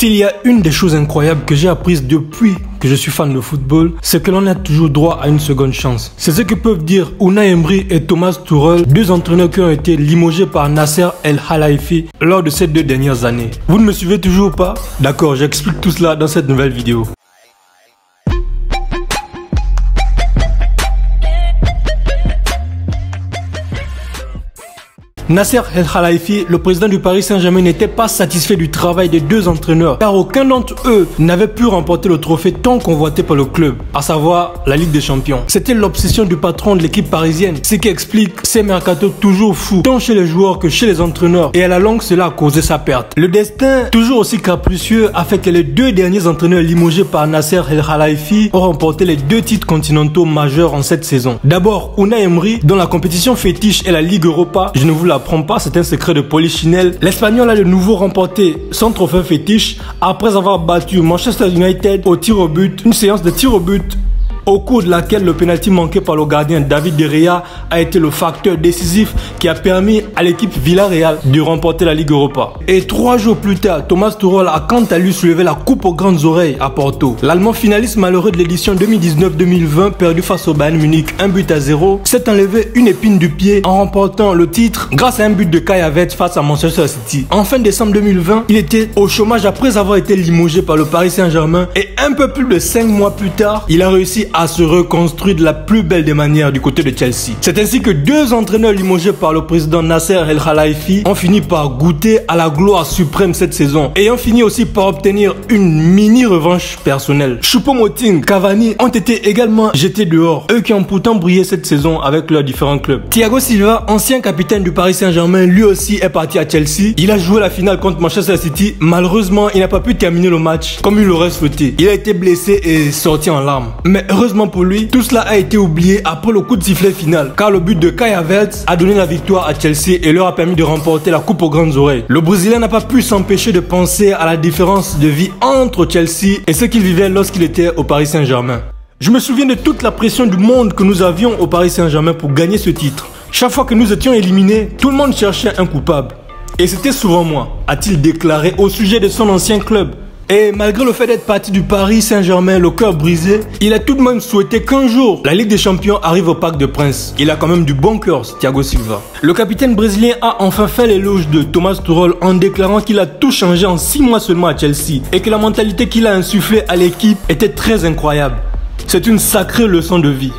S'il y a une des choses incroyables que j'ai apprises depuis que je suis fan de football, c'est que l'on a toujours droit à une seconde chance. C'est ce que peuvent dire Unai Emery et Thomas Tuchel, deux entraîneurs qui ont été limogés par Nasser El Khelaifi lors de ces 2 dernières années. Vous ne me suivez toujours pas? D'accord, j'explique tout cela dans cette nouvelle vidéo. Nasser El Khelaifi, le président du Paris Saint-Germain, n'était pas satisfait du travail des 2 entraîneurs car aucun d'entre eux n'avait pu remporter le trophée tant convoité par le club, à savoir la Ligue des Champions. C'était l'obsession du patron de l'équipe parisienne, ce qui explique ces mercatos toujours fous, tant chez les joueurs que chez les entraîneurs, et à la longue cela a causé sa perte. Le destin, toujours aussi capricieux, a fait que les 2 derniers entraîneurs limogés par Nasser El Khelaifi ont remporté les 2 titres continentaux majeurs en cette saison. D'abord, Unai Emery, dont la compétition fétiche est la Ligue Europa, je ne vous la prends pas, c'est un secret de polichinelle. L'Espagnol a de nouveau remporté son trophée fétiche après avoir battu Manchester United au tir au but, une séance de tir au but au cours de laquelle le penalty manqué par le gardien David De Gea a été le facteur décisif qui a permis à l'équipe Villarreal de remporter la Ligue Europa. Et 3 jours plus tard, Thomas Tuchel a quant à lui soulevé la coupe aux grandes oreilles à Porto. L'Allemand finaliste malheureux de l'édition 2019-2020, perdu face au Bayern Munich 1-0, s'est enlevé une épine du pied en remportant le titre grâce à un but de Kai Havertz face à Manchester City. En fin décembre 2020, il était au chômage après avoir été limogé par le Paris Saint-Germain et un peu plus de 5 mois plus tard, il a réussi à se reconstruire de la plus belle des manières du côté de Chelsea. C'est ainsi que 2 entraîneurs limogés par le président Nasser El Khelaifi ont fini par goûter à la gloire suprême cette saison et ont fini aussi par obtenir une mini revanche personnelle. Choupo-Moting, Cavani ont été également jetés dehors, eux qui ont pourtant brillé cette saison avec leurs différents clubs. Thiago Silva, ancien capitaine du Paris Saint-Germain, lui aussi est parti à Chelsea. Il a joué la finale contre Manchester City. Malheureusement, il n'a pas pu terminer le match comme il l'aurait souhaité. Il a été blessé et sorti en larmes. Mais heureusement pour lui, tout cela a été oublié après le coup de sifflet final, car le but de Kai Havertz a donné la victoire à Chelsea et leur a permis de remporter la coupe aux grandes oreilles. Le Brésilien n'a pas pu s'empêcher de penser à la différence de vie entre Chelsea et ce qu'il vivait lorsqu'il était au Paris Saint-Germain. Je me souviens de toute la pression du monde que nous avions au Paris Saint-Germain pour gagner ce titre. Chaque fois que nous étions éliminés, tout le monde cherchait un coupable. Et c'était souvent moi, a-t-il déclaré au sujet de son ancien club. Et malgré le fait d'être parti du Paris Saint-Germain, le cœur brisé, il a tout de même souhaité qu'un jour, la Ligue des Champions arrive au Parc des Princes. Il a quand même du bon cœur, Thiago Silva. Le capitaine brésilien a enfin fait l'éloge de Thomas Tuchel en déclarant qu'il a tout changé en 6 mois seulement à Chelsea et que la mentalité qu'il a insufflée à l'équipe était très incroyable. C'est une sacrée leçon de vie.